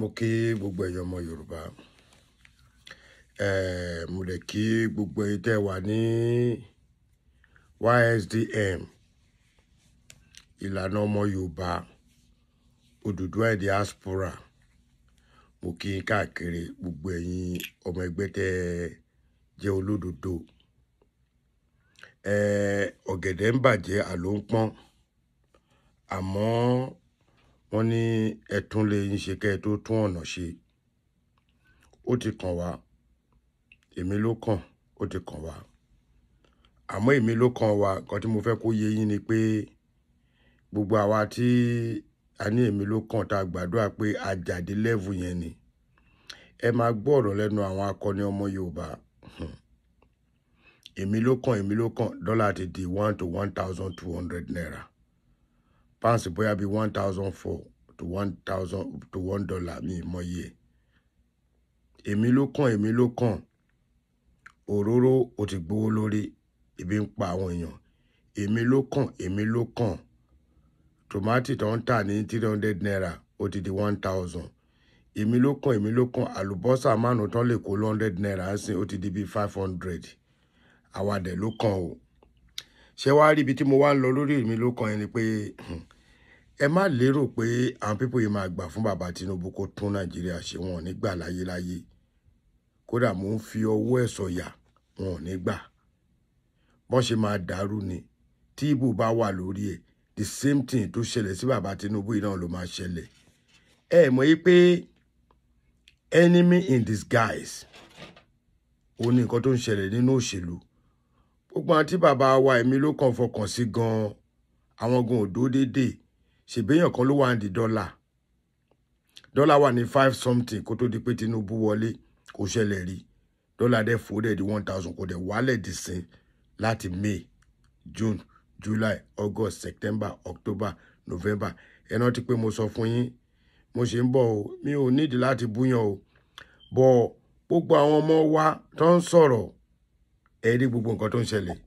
Mo kí gbogbo ẹ̀yin ọmọ Yorùbá. Mo lè kí gbogbo ẹ̀yin tẹ́ wà ní YSDM, ìlànà ọmọ Yorùbá, Odùduwà diaspora. Mo kí káàkiri gbogbo ẹ̀yin ọmọ ẹgbẹ́ tẹ́ jẹ́ olódodo. Ọ̀gẹ̀dẹ̀ ń bàjẹ́ àló ń pọ́n. Àmọ́ wọ́n ní ẹ̀tún lè ń ṣe kẹ́ tó tún ọ̀nà ṣe. Ó ti kàn wá. Èmi ló kàn, ó ti kàn wá. Àmọ́ èmi ló kàn wá. Nǹkan tí mo fẹ́ kó yé yín ni pé gbogbo àwa tí a ní èmi ló kàn tá gbàdúrà pé àjàdé level yẹn ni. Ẹ máa gbọ́ ọ̀rọ̀ lẹ́nu àwọn akọni ọmọ Yorùbá. Èmi ló kàn, dọ́là ti di 1 to 1,200 naira. Pounds bóyá bí 1,004 to 1,000 to $1 mi mọ iye. Èmi ló kàn. Òróró ó ti gbówó lórí, ebi ń pa àwọn èèyàn. Èmi ló kàn. Tòmátì tó ń tà ní 300 naira ó ti di 1,000. Èmi ló kàn. Àlùbọ́sà márùn tán lè kó 100 naira sí ó ti di bí 500. Àwa dẹ̀ ló kàn o. Ṣé wàá rí ibi tí mo wá ń lọ lórí èmi ló kàn ẹni pé ẹ má lérò pé àwọn pípọ̀ yìí máa gbà fún bàbá Tinubu kó tún Nàìjíríà ṣe, wọn ò ní gbà láyéláyé. Kódà mò ń fi ọwọ́ ẹ̀ sọ̀yà, wọn ò ní gbà. Bọ́n ṣe máa dàrú ni tí ìbò bá wà lórí ẹ̀, the same thing tó ṣẹlẹ̀ sí bàbá Tinubu yìí náà ló máa ṣẹlẹ̀. Ẹ mọ̀ yí pé enemy in disguise ó ní nǹkan tó ń ṣẹlẹ̀ nínú òṣèlú. Gbogbo àwọn tí bàbá wa èmi ló kàn fọkàn sí gan-an, àwọn gan òdó déédéé. Ṣèbéyàn kan ló wà ní dọ́là. Dọ́là wà ní 5 something kó tó di pé Tinubu wọlé, kò ṣẹlẹ̀ rí. Dọ́là dẹ̀ fò dẹ̀ di 1,000 kò dẹ̀ wálẹ̀ dì sin láti May, June, July, August, September, October, November. Ẹ rántí pé mo sọ fún yín, mo ṣe ń bọ̀ o, mi ò nídìí láti búyàn o. Bọ̀ gbogbo àwọn ọmọ wa tó ń sọ̀rọ̀, ẹ rí gbogbo nǹkan tó ń ṣẹlẹ̀.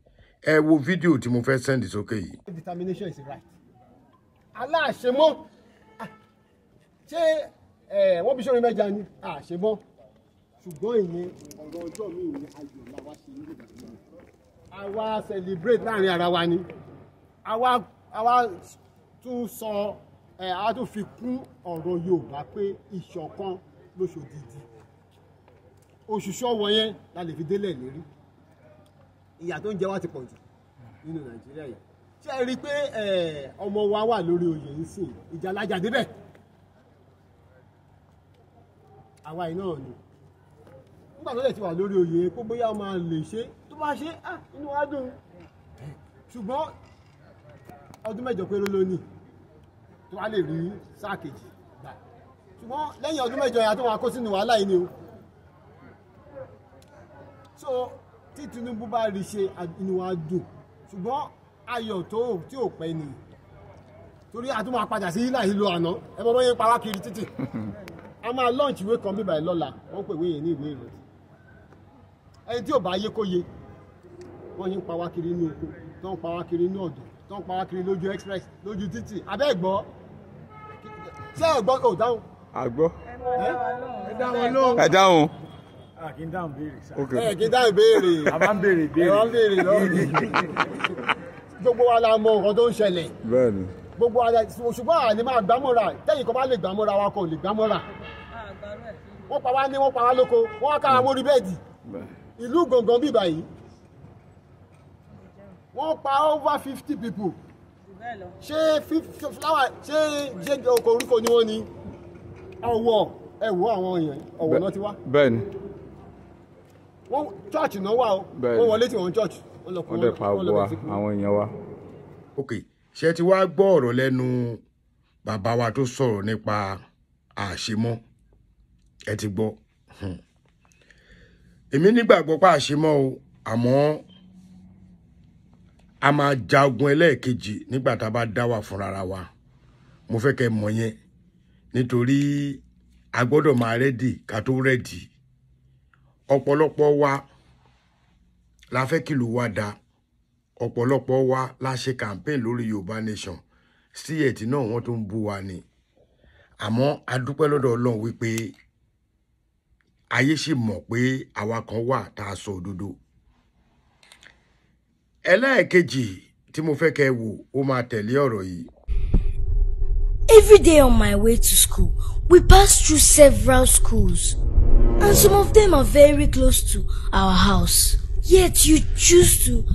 Ẹ wo fídíò tí mo fẹ́ send sókè yìí. Determination is right. Aláṣemọ́. Ṣé wọ́n bí sórí mẹ́ja ni? Àṣemọ́. Ṣùgbọ́n ìyẹn ọ̀rọ̀ ọjọ́ mi ní ayọ̀ làwa ṣe ní ìgbà. Àwa celebrate láàrin ara wa ni. Àwa tún sọ àwa tún fi kún ọ̀rọ̀ Yorùbá pé ìṣọ̀kan lóṣòdìdì. Òṣùṣọ́ wọn yẹn la lè fi délẹ̀ lérí. Ìyà tó ń jẹ wá ti pọ̀ jù nínú Nàìjíríà yìí. Ṣé ẹ rí i pé ọmọ wa wà lórí oyè yìí sìn, ìjà lájà débẹ̀? Àwa yìí náà ni. Nígbà tó lè ti wà lórí oyè pé bóyá ó máa lè ṣe, tó bá ṣe, inú wa dùn. Ṣùgbọ́n ọdún mẹ́jọ péré ló ní tó wá lè rí sáà kejì gbà. Ṣùgbọ́n lẹ́yìn ọdún mẹ́jọ yẹn tó máa kó sínú wàhálà yìí ni o. So tí Tinubu bá rí ṣe, inú wa dùn. Ṣùgbọ́n ayọ̀ tí ò pẹ́ ni, torí a tún máa padà sí ilá ìlú àná. Ẹ mọ̀ bóyá pa wá kiri títì. A máa launch ìwé kan bíbà lọ́la, wọ́n pè wéyè ní ìwé ìròyìn. Ẹni tí ò bá yé kó yé, wọ́n yín pa wá kiri inú oko, tó ń pa wá kiri inú ọ̀dọ̀, tó ń pa wá kiri lójú express, lójú títì. Abẹ́ ẹ̀gbọ́, ṣé ẹ̀gbọ́ kò dáhùn? Àgbọ́. Ẹ dáhùn lóhùn. Ẹ dáhùn. Kì í dáhùn béèrè sá. Kì í dáhùn béèrè. A máa ń béèrè béèrè. Ẹ wọ́n béèrè lọ́wọ́. Gbogbo wa la mọ nǹkan tó ń ṣẹlẹ̀. Bẹ́ẹ̀ni. Gbogbo wa ṣùgbọ́n àní máa gbámọ́ra, tẹ́yìn kan bá lè gbámọ́ra wa kò lè gbámọ́ra. Wọ́n pa wá ní, wọ́n pa wá lóko, wọ́n wá kára mórí bẹ́ẹ̀dì. Ìlú gangan bí báyìí. Wọ́n pa over 50 people. Ṣé flower ṣé koríko ni wọ́n ní? Ọ̀wọ̀ ẹ̀wọ̀ àwọn èèyàn Ọ̀wọ̀ náà ti wá. Bẹ́ẹ̀ni. Wọ́n church náà wà o. Wọ́n wọlé tí wọ́n church. Wọ́n dẹ̀ pa gbogbo wa, àwọn èèyàn wa. Ok, ṣé ti wá gbọ́ ọ̀rọ̀ lẹ́nu bàbá wa tó sọ̀rọ̀ nípa àṣemọ́? Ẹ ti gbọ́. Èmi nígbàgbọ́ pé àṣemọ́ o, àmọ́ a máa jagun ẹlẹ́ẹ̀kejì nígbà tá a bá dá wà fúnra wa. Mo fẹ́ kẹ́ mọ̀ yẹn nítorí a gbọ́dọ̀ máa rẹ́dì ká tó rẹ́dì. Ọ̀pọ̀lọpọ̀ wa la fẹ́ kìlú wa dá. Ọ̀pọ̀lọpọ̀ wa la ṣe campaign lórí Yorùbá Nation. Sí ẹ̀tì náà wọ́n tó ń bú wa ni. àmọ́ a dúpẹ́ lọ́dọ̀ Ọlọ́run wípé ayé sì mọ̀ pé àwa kan wà tá a sọ òdodo. Ẹlẹ́ẹ̀kejì tí mo fẹ́ kẹ́ wò ó máa tẹ̀lé ọ̀rọ̀ yìí. Every day on my way to school, we pass through several schools, and some of them are very close to our house. Yet you choose to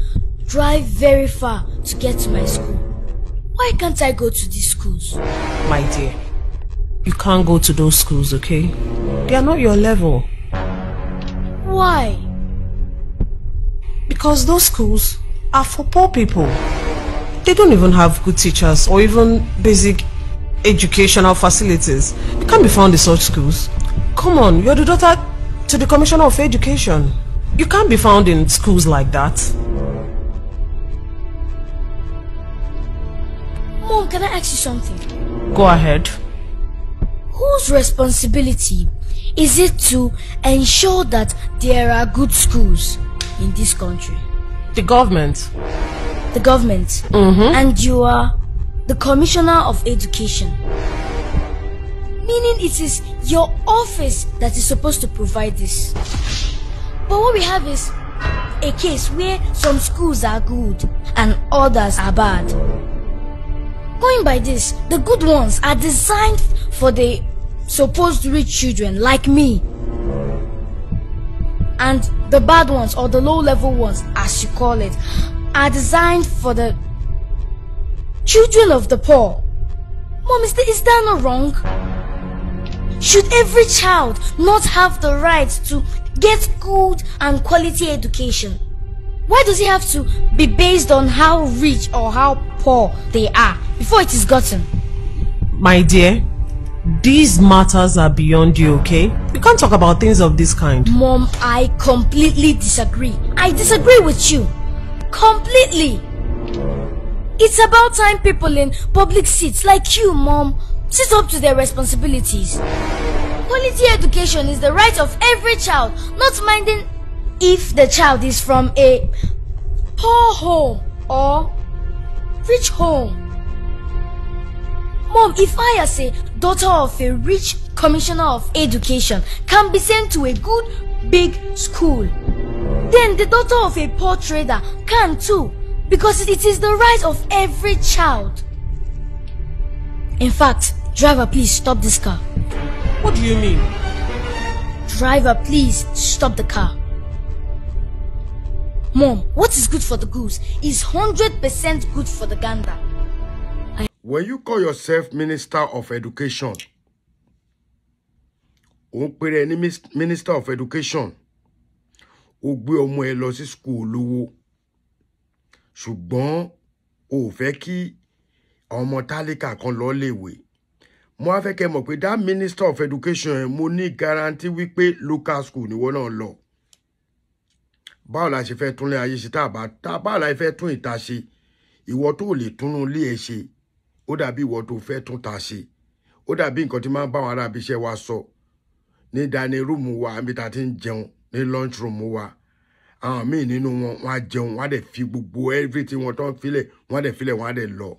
drive very far to get to my school. Why can't I go to these schools? My dear, you can't go to those schools, okay? They are not your level. Why? Because those schools are for poor people. They don't even have good teachers or even basic educational facilities. You can't be found in such schools. Come on, you're the daughter to the Commissioner of Education. You can't be found in schools like that. Mom, can I ask you something? Go ahead. Whose responsibility is it to ensure that there are good schools in this country? The government. The government. And you are the Commissioner of Education. Meaning it is your office that is supposed to provide this. But what we have is a case where some schools are good and others are bad. Going by this, the good ones are designed for the supposed rich children like me. And the bad ones, or the low-level ones, as you call it, are designed for the children of the poor. Mom, is that not wrong? Should every child not have the right to get good and quality education? Why does it have to be based on how rich or how poor they are before it is gotten? My dear, these matters are beyond you, okay? You can't talk about things of this kind. Mom, I completely disagree. I disagree with you. Completely. It's about time people in public seats like you, Mom, sit up to their responsibilities. Quality education is the right of every child, not minding if the child is from a poor home or rich home. Mom, if I as a daughter of a rich Commissioner of Education can be sent to a good big school, then the daughter of a poor trader can too, because it is the right of every child. In fact, driver, please stop this car. What do you mean? Driver, please stop the car. Mom, what is good for the goose is 100% good for the gander. When you call yourself Minister of Education, Minister of Education, o gbé ọmọ ẹ lọ sí school lówó, ṣùgbọ́n o fẹ́ kí ọmọ tálíkà kan lọ léèwé. Mo wá fẹ́ kẹ́ mọ̀ pé that Minister of Education mo ní guarantee wípé local school ni wọ́n náà lọ. Báwo la ṣe fẹ́ tún lé ayé ṣe báwo la fẹ́ tún ìta ṣe? Ìwọ tó lè túnú lé ẹ ṣe, ó dàbí ìwọ tó fẹ́ tún ta ṣe. Ó dàbí nǹkan tí máa ń bá wọn ará ibiṣẹ́ wa sọ ní dining room wa níbi tá ti ń jẹun, ní lunch room wa. Àwọn míì nínú wọn wá jẹun, wá dẹ̀ fi gbogbo everything wọn tó ń filẹ̀, wọ́n dẹ̀ filẹ̀, wọ́n dẹ̀ lọ.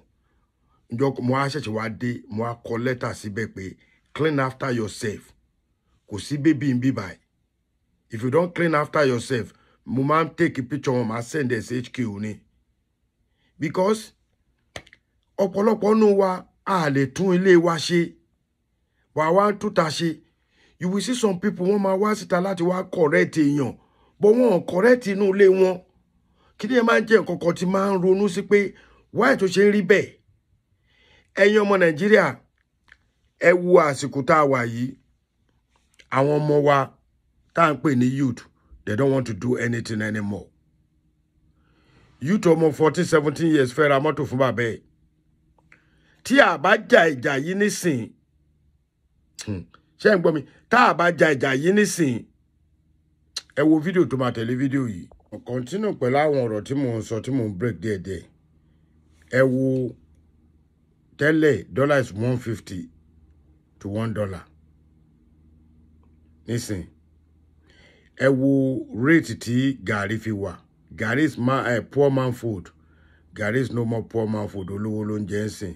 Ǹjọ́ mo wá ṣẹ̀ṣẹ̀ wá dé, mo wá kọ lẹ́tà síbẹ̀ pé clean after yourself. Kò sí baby ń bí báyìí. If you don't clean after yourself, mo máa ń take a picture wọn, máa send ẹ̀ sí HQ ni. Because ọ̀pọ̀lọpọ̀ nínú wa a lè tún ilé wa ṣe. Wà wá ń túta ṣe. You will see some people wọ́n máa wá síta láti wá correct èèyàn, but wọ́n correct inú ilé wọn. Kí ni ẹ máa ń jẹ́ nǹkan kan tí máa ń ronú sí pé why tó ṣe ń rí bẹ́ẹ̀? Ẹ̀yin ọmọ Nàìjíríà, ẹ wo àsìkò tá a wà yìí. Àwọn ọmọ wa tá ń pè ní youth, they don't want to do anything anymore. Youth ọmọ 14, 17 years fẹ́ ra mọ́tò fún bàbá ẹ̀. Tí a bá jà ìjà yìí nísìn, ṣé ń gbọ́ mi? Tá a bá jà ìjà yìí nísìn, ẹ wo fídíò tó máa tẹ̀lé fídíò yìí. Continue pẹ̀lú àwọn ọ̀rọ̀ tí mò ń sọ tí mò ń break díẹ̀díẹ̀. Ẹ wo tẹ́lẹ̀ dollar is 150 to $1. Nísìn, ẹ wo rate tí gàrí fi wà. Gàrí is poor man food. Gàrí is no more poor man food. Olówó ló ń jẹ ń sìn.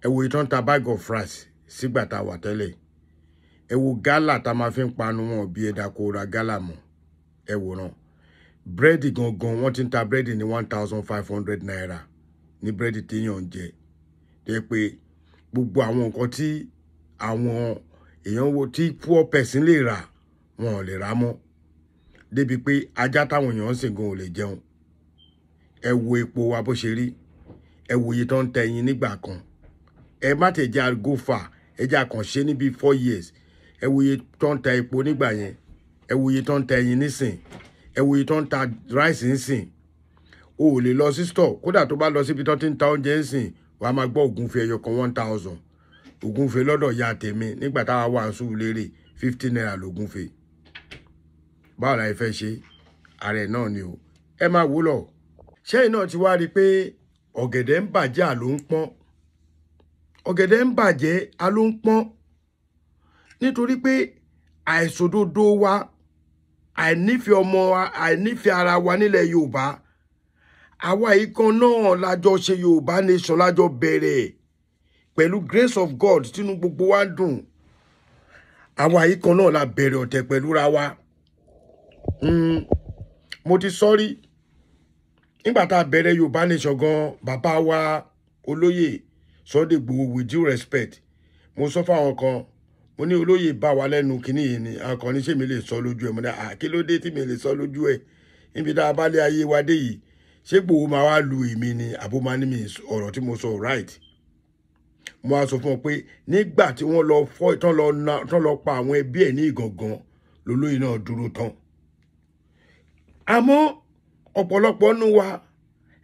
Ẹ wo ìtàn ta bag of rice sígbà tá wà tẹ́lẹ̀. Ẹ wo gálà tá máa fi ń panu wọn bí ẹ̀dá kó ra gálà mọ́. Ẹ wòran. Búrẹ́dì gangan wọ́n ti ń ta búrẹ́dì ní 1,500 naira ní búrẹ́dì téèyàn ń jẹ. Tẹ́ pé gbogbo àwọn nǹkan tí àwọn èèyàn wo tí poor person lè rà wọn ò lè rà mọ́. Débi pé ajá táwọn èèyàn ń sìn gan ò lè jẹun. Ẹ wo epo wa bó ṣe rí. Ẹ wo iye tó ń tẹ ẹyin nígbà kan. Ẹ má tẹ̀ jẹ́ àgófà ẹ jẹ́ àkànṣe níbi 4 years. Ẹ wo iye tó ń tẹ epo nígbà yẹn. Ẹ wo iye tó ń tẹ ẹyin nísìn. Ẹ wo iye tó ń ta rice nísìn. O ò lè lọ sí store kódà tó bá lọ síbi tó ti ń ta oúnjẹ nísìn wàá máa gbọ́ ògúnfe ẹyọ kan 1,000. Ògúnfe lọ́dọ̀ ya tèmi nígbà táwa wà ń Surulere 50 naira lògúnfe. Báwo la fẹ́ ṣe? Ààrẹ náà ni o. Ẹ máa wò lọ. Ṣẹ́yìn náà ti wá rí pé ọ̀gẹ̀dẹ̀ ń bàjẹ́ àló ń pọ́n. Ọ̀gẹ̀dẹ̀ ń bàjẹ́ àló ń pọ́n. Nítorí pé àìṣòdodo wa, àìnífẹ̀ẹ́ ọmọ wa, àìnífẹ̀ẹ́ ara wa nílẹ̀ Yorùbá. Àwa yìí kan náà lájọ ṣe Yorùbá nation lájọ bẹ̀rẹ̀. Pẹ̀lú grace of God tínú gbogbo wa dùn. Àwa yìí kan náà la bẹ̀rẹ̀ ọ̀tẹ̀ pẹ̀lú ra wa. Mo ti sọ́rí. Nígbà tá a bẹ̀rẹ̀ Yorùbá nation gan, bàbá wa olóyè Sunday Igboho with due respect. Mo sọ fáwọn kan, mo ní olóyè bá wa lẹ́nu kíní yìí ni, àwọn ní ṣé mi lè sọ lójú ẹ̀. Mo ní kí ló dé tí mi lè sọ lójú ẹ̀? Níbi tá a bá lé ayé wa dé yìí, ṣé Igboho máa wá lu èmi ni àbó máa ní mi ọ̀rọ̀ tí mo sọ right? Mo á sọ fún wọn pé nígbà tí wọ́n lọ fọ́ tán lọ pa àwọn ẹbí ẹ̀ ní Ìgàngán lolóyè náà dúró tán. Àmọ́ ọ̀pọ̀lọpọ̀ nínú wa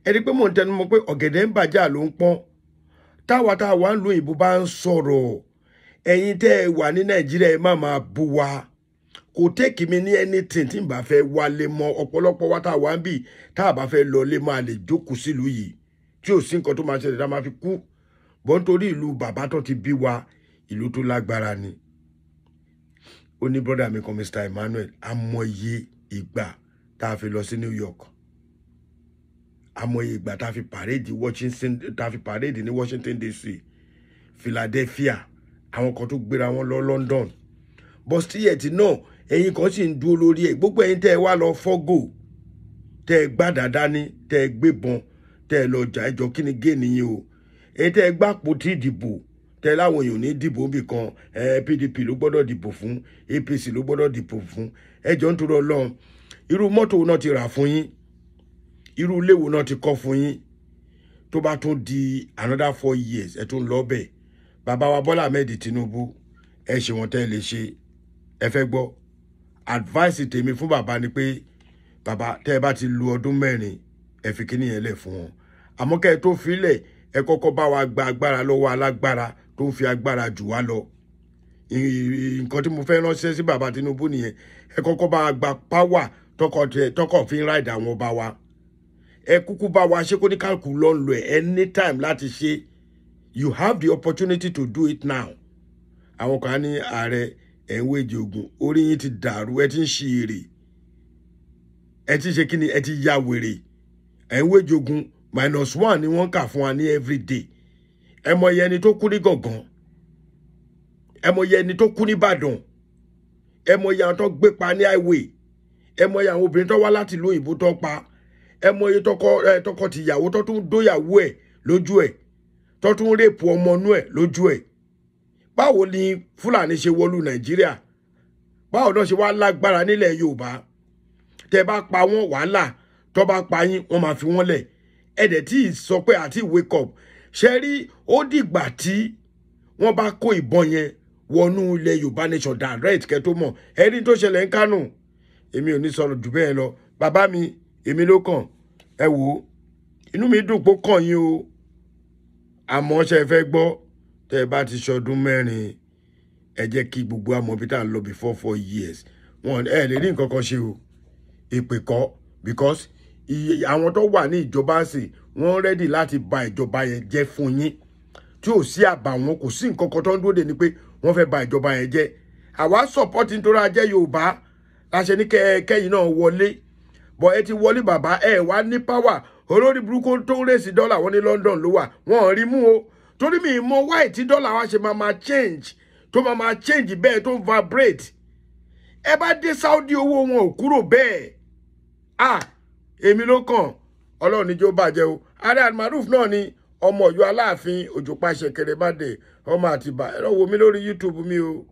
ẹni pé mò ń tẹnu mọ́ pé ọ̀gẹ̀dẹ̀ ń bàjẹ́ àló ń pọ́n. Táwa ń lo ìbò bá ń sọ̀rọ̀ ẹ̀yin tẹ́ ẹ wà ní Nàìjíríà ẹ má máa bú wa. Kò take mi ní anything tí n bá fẹ́ wálé mọ́. Ọ̀pọ̀lọpọ̀ wa tá wà ń bì tá a bá fẹ́ lọ lé máa lè jókòó sílùú yìí tí ò sí nǹkan tó máa ṣẹlẹ̀ tá máa fi kú. Bọ́n nítorí ìlú bàbá tó ti bí wa ìlú tó lágbára ni. Ó ní brother mi kan Mr. Emmanuel amọ̀ye ìgbà tá a fi lọ sí New York. Amọ̀ye ìgbà tá a fi parade ní Washington DC, Philadelphia, àwọn kan tó gbéra wọn lọ London. But still yet náà ẹ̀yin kan sì ń dúró lórí ẹ̀. Gbogbo ẹ̀yin tẹ́ ẹ wá lọ fọ́gò, tẹ́ ẹ gbá dáadáa ní, tẹ́ ẹ gbébọn, tẹ́ ẹ lọ jà ẹjọ́ kí ni gé nìyẹn o. Ẹ̀yin tẹ́ ẹ gbá àpótí ìdìbò, tẹ́ ẹ láwọn èèyàn ní dìbò bì kan, PDP ló gbọ́dọ̀ dìbò fún, APC ló gbọ́dọ̀ dìbò fún. Ẹjọ́ ń torọ Ọlọ́run. Irú mọ́tò náà ti rà fún yín. Irú ilé wo náà ti kọ́ fún yín. Tó bá tún di another 4 years ẹ tún lọ bẹ̀. Bàbá wa Bọ́lá Ahmed Tinubu ẹ ṣe wọn tẹ́ ẹ lè ṣe. Ẹ fẹ́ gbọ́ advice tèmi fún bàbá ni pé bàbá tẹ́ ẹ bá ti lu ọdún 4 ẹ fi kíní yẹn lẹ̀ fún wọn. Àmọ́ kẹ́ ẹ tó filẹ̀ ẹ kọ́kọ́ bá wa gba agbára lọ́wọ́ alágbára tó ń fi agbára jù wá lọ. Nǹkan tí mo fẹ́ ránṣẹ́ sí bàbá Tinubu nìyẹn. Ẹ kọ́kọ́ bá wa gba power tọkọ̀ fi ń ráìdà àwọn ọba wa. Ẹ kúkú bá wa ṣe kó ní kálukú lọ ń lo ẹ̀ anytime láti ṣe. You have the opportunity to do it now. Àwọn kan ní ààrẹ ẹ̀ ń wéjì ogun orí yín ti dàrú ẹ ti ń ṣe èrè. Ẹ ti ṣe kíni ẹ ti ya wèrè. Ẹ̀ ń wéjì ogun -1 ni wọ́n kà fún wa ní everyday. Ẹ mọ iye ẹni tó kú ní Gàngán. Ẹ mọ iye ẹni tó kú ní Ìbàdàn. Ẹ mọ iye àwọn tó gbé pa ní highway. Ẹ mọ iye àwọn obìnrin tó wá láti ìlú òyìnbó tó pa. Ẹ mọ iye tọkọ tìyàwó tó tún dóyàwó ẹ̀ lójú ẹ̀. Tó tún rèpù ọmọ inú ẹ̀ lójú ẹ̀. Báwo ni Fúlàní ṣe wọlú Nàìjíríà? Báwo náà ṣe wá lágbára nílẹ̀ Yorùbá? Tẹ́ bá pa wọ́n wàhálà, tó bá pa yín wọ́n máa fi wọ́n lẹ̀. Ẹ̀dẹ̀ tí sọ pé àti wake up. Ṣé rí ó dìgbà tí wọ́n bá kó ìbọn yẹn wọnú ilẹ̀ Yorùbá nation direct kẹ́ tó mọ̀. Ẹni tó ṣẹlẹ̀ ń Kánò. Èmi ò ní sọ̀rọ̀ jù bẹ́ẹ̀ lọ. Bàbá mi Emilokan ẹ wò inú mi dùn pé kàn yín o. Àmọ́ ṣe fẹ́ gbọ́ tẹ́ bá ti ṣọdún 4 ẹ jẹ́ kí gbogbo àmọ́ bí tá à ń lọ before 4 years. Wọ́n ẹ lè rí nǹkan kan ṣe o. Ìpè kọ́ because àwọn tó wà ní ìjọba sì wọ́n ready láti ba ìjọba yẹn jẹ́ fún yín. Tí ò sí àbàwọ́n kò sí nǹkan kan tó ń dúró dè ní pé wọ́n fẹ́ ba ìjọba yẹn jẹ́. Àwa support nítorí a jẹ́ Yorùbá láṣẹ ní kẹ́yìn náà wọlé. But ẹ ti wọlé bàbá ẹ wá ní power. Olórí burúkú tó ń rèsì dọ́là wọn ní London ló wà. Wọ́n rí mú o. torí mi mọ why tí dollar wa ṣe máa change tó máa change bẹ́ẹ̀ tó vibrate ẹ bá dé Saudi owó wọn ò kúrò bẹ́ẹ̀ Emilokan Ọlọ́run ní jó bàjẹ́ o Ààrẹ Almaroof náà ni ọmọ Ọ̀yọ́ Aláàfin Òjòpá Ṣẹ̀kẹ̀rẹ̀ Bádé ọmọ Àtìbà ẹ lọ wò mí lórí YouTube mi o.